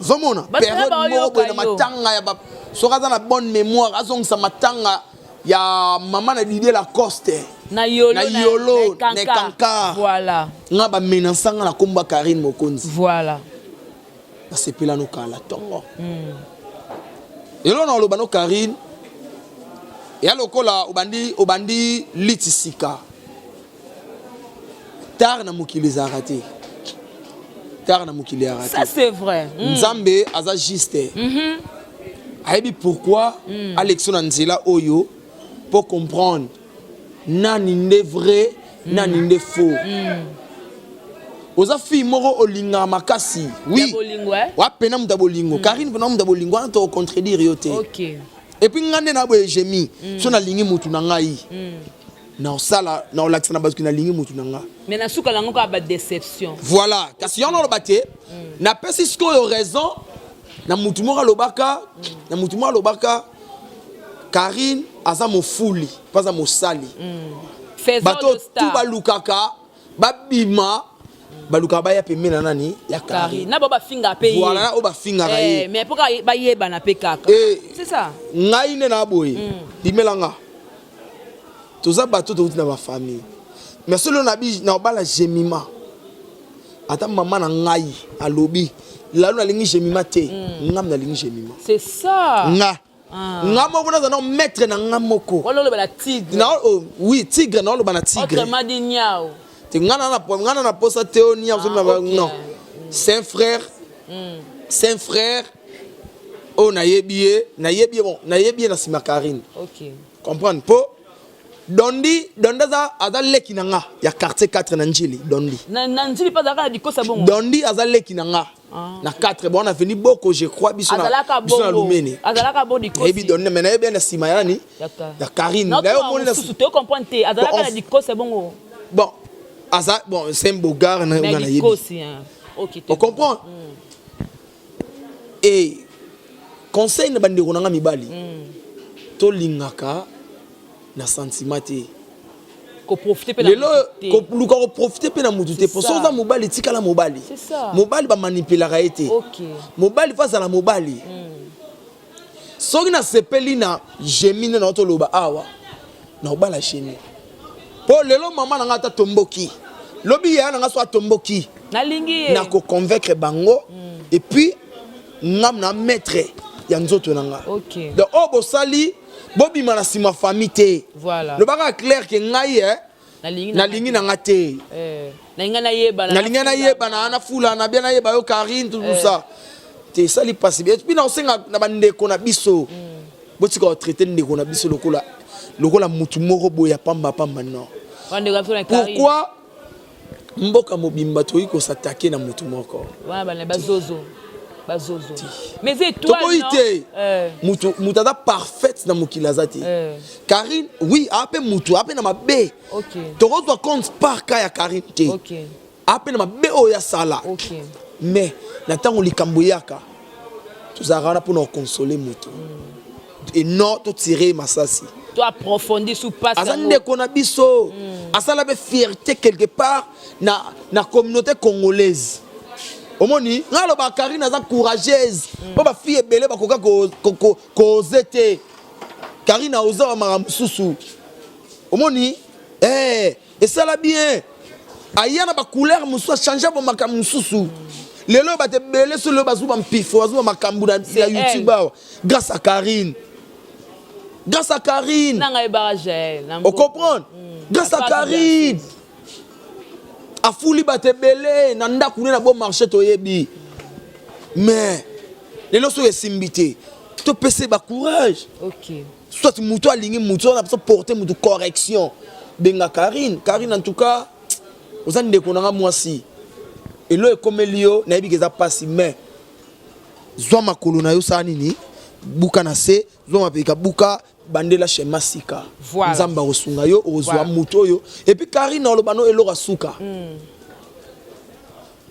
Zomona période moko na matanga ya ba sokaza na bonne mémoire azongisa matanga ya maman na Didier Lacoste. Na yolo ne kanka voilà nga ba menasanga na komba Karine Mokonzi voilà na sepela no kala tongo Et là, on a le Karine. Et alors, obandi litisika. Tar na mukili za raté. Tar na mukili a raté. Ça c'est vrai. Nzambe aza juste. Aibi pourquoi Alexon Anzela Oyo pour comprendre nani nde vrai, nani nde faux. Oza fi moro olinga makasi. Oui. Wa pena mutabolingo. Karine pena mutabolingo on te contredire yote. OK. Et puis ngane na boye jemi. So na lingi mutu na ngai. Na sala na olaxana parce que na lingi mutu na nga. Mais na suka lango ka ba déception. Voilà, kasi yon lo baté. Na pesi sko yo raison. Na mutu moko lobaka, na mutu moko lobaka. Karine aza mo fuli, pas mo sali. Faisons le star. Tout balukaka, babima. Baluka baya pembe na nani ya Karine. Na baba finga pe. Voilà, na oba finga kaye. Mais pourquoi ba yeba na pe kaka? C'est ça. Ngai ne na boye. Dimelanga. Toza bato to na ba famille. Mais solo na bi na bala jemima. Ata maman na ngai alobi. La na lingi jemima te. Ngam na lingi jemima. C'est ça. Nga. Nga moko na za maître na nga moko. Wala lo bala tigre. Na oui, tigre na lo bana tigre. Autrement dit niao. Ngana na posa théonie non. Saint frère. Saint frère. Oh na yebié bon, na yebié na sima Karine. OK. Comprendre po? Dondi za azaleki nanga ya quartier 4 na Njili, Dondi. Na Njili pas daka di kosa bongo. Dondi azaleki nanga. Na 4 bon on a venu beaucoup je crois biso na Lumene. Azalaka bon di kosa. Ebi donne mais na yebié na sima yani. Ya Karine. D'ailleurs on na tu comprends te azalaka di kosa bongo. Bon, bon, c'est un beau gars. OK. On comprend. Et conseil na bande ronanga mibali. To lingaka na sentiment te. Ko profiter pe na. Lelo ko profiter pe na mutu te. Pour ça za mobali tikala mobali. C'est ça. Mobali ba manipuler ka été. OK. Mobali face à la mobali. Soki na sepeli na gemine na to loba awa. Na obala cheni. Pour lelo maman nga ta tomboki. Lobi ya nga so tomboki. Na lingi. Na ko convaincre bango et puis ngam na maître ya nzoto nanga. OK. Donc obo sali bobi mana sima famille te. Voilà. Le baka clair que ngai na lingi na nga te. Na linga na yeba na na fula na bien na yeba yo Karine tout ça. Te sali passe bien. Puis na osenga na bande ko na biso. Botika traiter ndeko na biso lokola mutu moko boya pamba non. Pourquoi mboka mobimba toyi ko s'attaquer na mutu moko? Wa ba bazozo. Mais étoile non. Mutu ada parfaite na mukilazati. Karine oui, ape mutu ape na mabe. OK. Toko doit compte par ka ya Karine te. OK. Ape na mabe o ya sala. OK. Mais na tango likambo yaka. Tuzarana pour nous consoler mutu. Et non to tirer masasi. To approfondir sous passe. Azande kona biso. Asala be fierté quelque part na communauté congolaise. Omoni, ngalo ba Karine aza courageuse. Ba fille belé ba koka ko zete. Karine a oza ma mususu. Omoni, et ça la bien. Ayana ba couleur mususu changer ba makam mususu. Lelo ba te belé sur le bazuba mpifo, bazuba makambu na YouTube grâce à Karine. Grâce à Karine. On comprend? Grâce à Karine. A fouli bate belé, nanda koune na bon marché to yebi. Mais les loso esimbité. To pese ba courage. OK. Soit muto alingi muto na besoin porter muto correction. Benga Karine, Karine en tout cas, aux ande konanga mwasi. Et lo comme lio na yebi keza pasi mais zwa makolo na yo sa nini? Buka na se, zwa mapeka buka bandela chez Masika. Voilà. Nzamba osunga yo ozwa muto yo. Et puis Karine olobano elora suka.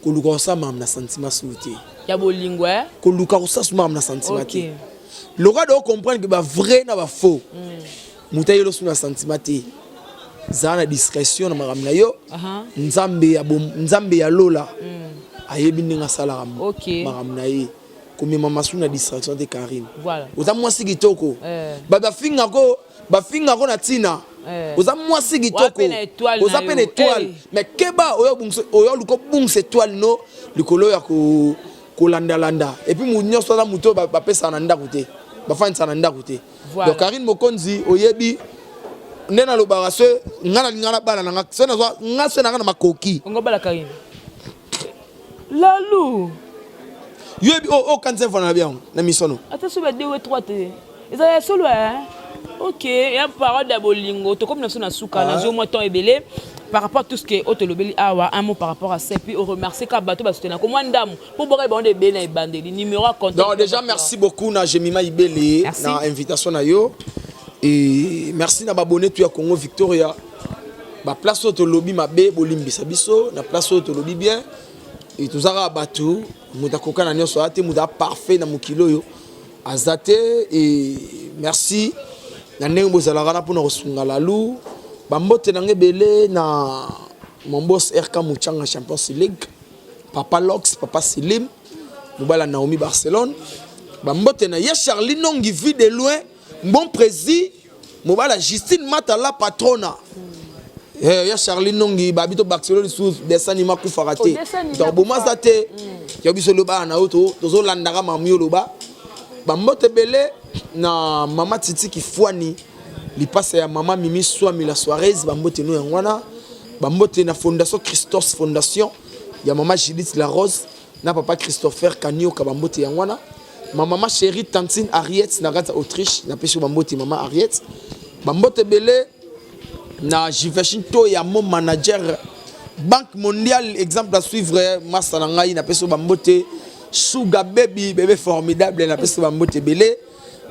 Koluka osama na sentiment souté. Ya bolingo Koluka osama na sentiment. OK. Le gars doit comprendre que ba vrai na ba faux. Mutaye lo suna sentiment te. Zana discrétion na maramna yo. Nzambe ya lola. Ayebi ninga sala ram. OK. Maramna ye. Comme maman suna distraction de Karine. Voilà. Oza mwasi kitoko. Ba finga ko na tina. Oza mwasi kitoko. Oza pene étoile. Mais keba oyo luko bungse étoile no likolo ya ko landa. Et puis munyo so la muto ba pesa na nda kote. bafani sana ndako te. Voilà. Donc Karine Mokonzi oyebi nena lo barasse ngana ngana bana na ngasa na ngasa na makoki. On ngobala Karine. Lalou. Yebi o kanze fana bien na misono. Ata so ba 2 ou 3 te. Ezala solo hein. OK, ya parole d'abolingo to comme na so na suka na zo mo temps ebele par rapport à tout ce que Otolobeli awa un mot par rapport à ça puis on remercie ka bato ba soutenir comme ndam pour boka ba de bena ibandeli numéro à contact. Donc déjà merci beaucoup na Jemima Ibele na invitation na yo et merci na abonné tu à Congo Victoria. Ba place Otolobi mabe bolimbisa biso na place Otolobi bien et tout ça bato muta kokana nyoso ate muta parfait na mukilo yo azate et merci na ndenge bozalaka na pona kosunga lalu bambote na ngebele na mon boss RK Muchanga Champions League papa Lox papa Silim mobala Naomi Barcelone bambote na ya Charlie Nongi vu de loin bon président mobala Justine Matala patrona ya Charlie Nongi babito Barcelone sous desani makufa raté donc boma zate ya biso loba na auto tozo landaka mamio loba bambote belé na mama Titi Kifwani li passe ya mama Mimi Swami la soirée bambote no yangwana bambote na fondation Christos fondation ya mama Judith La Rose na papa Christopher Kanio ka bambote yangwana ma maman chérie Tantine Ariette na gata Autriche na peso bambote mama Ariette bambote belé na Jiveshinto ya mon manager Banque mondiale exemple à suivre massa na ngai na peso bambote Sugar baby bébé formidable na peso bambote belé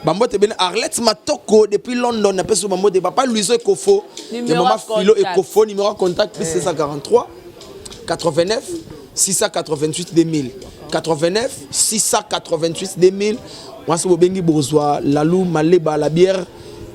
bambote belé Arlette Matoko depuis London na peso bambote papa Louise Kofo de maman Philo et Kofo numéro de contact plus 643 89 688 2000 89 688 2000 moi c'est bobengi bourgeois lalou maleba la bière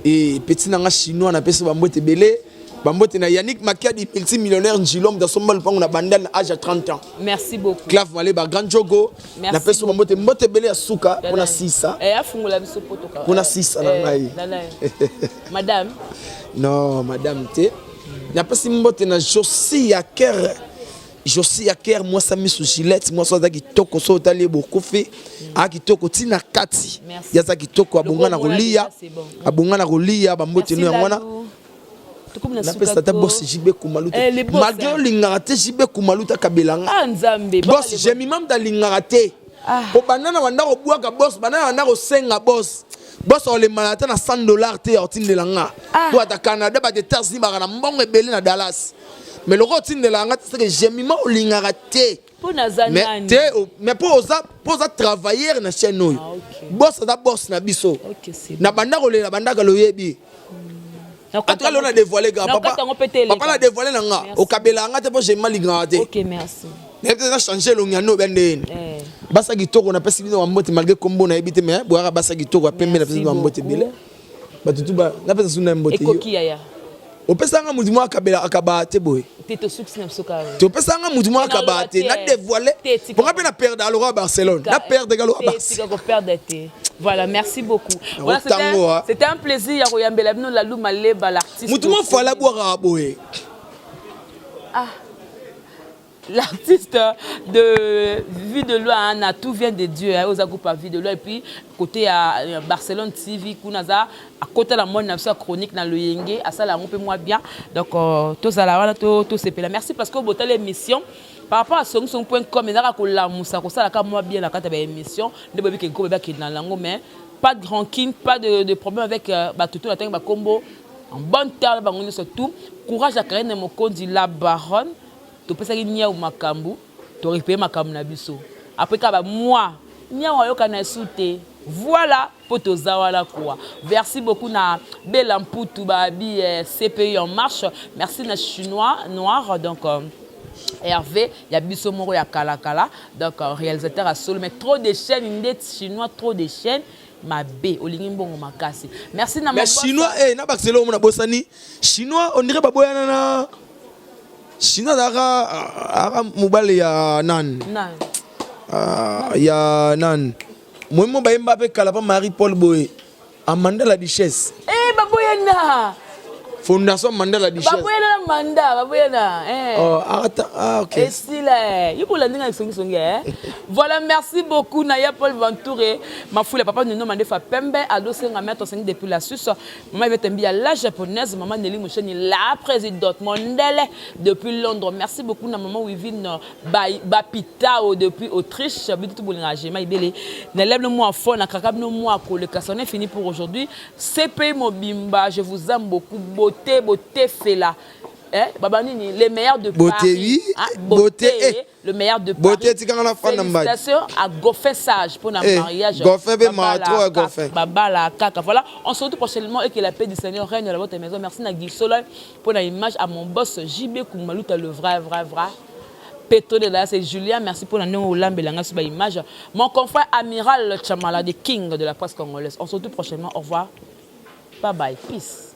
et petit nanga chinois na peso bambote belé bambote na Yannick Makiadi multimillionnaire Njilom dans son mal na bandal à âge de 30 ans. Merci beaucoup. Clave Maleba Grand Jogo na peso bambote mbote belé asuka on a 6 et afungola biso potoka. On a 6 na ngai. Madame. Non, madame té. Na pesi mbote na Josie Aker. Josie Aker moi ça mis sous Gillette, moi ça ki toko so tali beaucoup fait. A ki toko tina kati. Ya ça ki toko abunga na rolia. Abunga na rolia bambote no ngwana. Na pesa ta boss JB Kumaluta malgré lingate JB Kumaluta kabelanga nzambe boss j'ai mis même dans lingate po banana wanda ko buaka boss banana wanda ko senga boss on le malata na $100 te otindelanga to ata Canada ba de taxi ba na mbongo ebele na Dallas mais le otindelanga c'est que j'ai mis ma lingate pour nazanani mais pour oza travailler na chaîne oyo boss da boss na biso na banda ko le na banda ka loyebi. En tout cas, on a dévoilé, papa a dévoilé, au Kabela, on a j'ai mal ignoré. Ok, merci. On a changé le nom, Bassa Gito, on a pas suivi malgré combo, on a évité, mais boire Bassa Gito, on a permis la visite de Mbote Bile. Batutuba, n'a pas besoin d'un Mbote. On peut s'en mouvement à Kabela, à Kabate, boy. Tu peux s'en mouvement à Kabate, n'a dévoilé. Pour rappeler la perte à l'Aura Barcelone, la perte de Galo Barcelone. Voilà, merci beaucoup. Voilà, c'était un plaisir. L'artiste de Vie de Loi, tout vient de Dieu. Aux agoupa Vie de Loi. Et puis, côté à Barcelone TV, Kounaza, à côté de la mode chronique dans le Yenge, à ça, là, on peut moins bien. Donc, tout ça, là, tout c'est là. Merci parce que vous avez l'émission. Par rapport à Songson.com, il y a émission, mais pas de ranking, pas de problème avec tout le combo. En bonne terre, surtout. Courage à Karine Mokonzi, la baronne. Tu peux savoir nia ou makambu, tu récupères makambu na biso. Après moi, nia wa yoka na soute. Voilà pour to zawala quoi. Merci beaucoup na Belamputu babi CPI en marche. Merci na chinois noir donc Hervé, il y a biso moro ya kala donc réalisateur à Solo mais trop de chaînes une chinois trop de chaînes. Ma B, Olingimbo makasi. Merci na mais chinois na Barcelone on a bossani. Chinois on dirait baboyana na Chinois dara mobile ya nan. Ya nan. Moi mo bayemba pe kala pa Marie Paul Boy. Amanda la Duchesse. Eh baboyana. Fondation Mandela Duchesse. Baboyana Manda, baboyana. Oh, ah, ok. Et si là, il faut la dire avec son Voilà, merci beaucoup Naya Paul Ventouré. Ma foule papa nous demande fa pembe ado senga mettre sen depuis la Suisse. Maman avait un à la japonaise, maman Nelly Moucheni la présidente mondiale depuis Londres. Merci beaucoup na maman Wivine Bapitao depuis Autriche. Bitu bolingaje ma ibele. Ne lève le moi fond na kakab no moi ko le casson est fini pour aujourd'hui. CP Mobimba, je vous aime beaucoup. Beauté fela. Babanini, les meilleurs de beauté, Paris. Oui. Hein? Beauté, le meilleur de beauté, Paris. Félicitations à Goffin Sage pour notre mariage. Goffin, Baba la caca. Voilà, on se retrouve prochainement et que la paix du Seigneur règne dans votre maison. Merci Nagui Soleil pour l'image à mon boss JB Koumalouta, le vrai. Péto de là, c'est Julien. Merci pour la image. Mon confrère Amiral Chamala, des King de la presse congolaise. On se retrouve prochainement. Au revoir. Bye bye. Peace.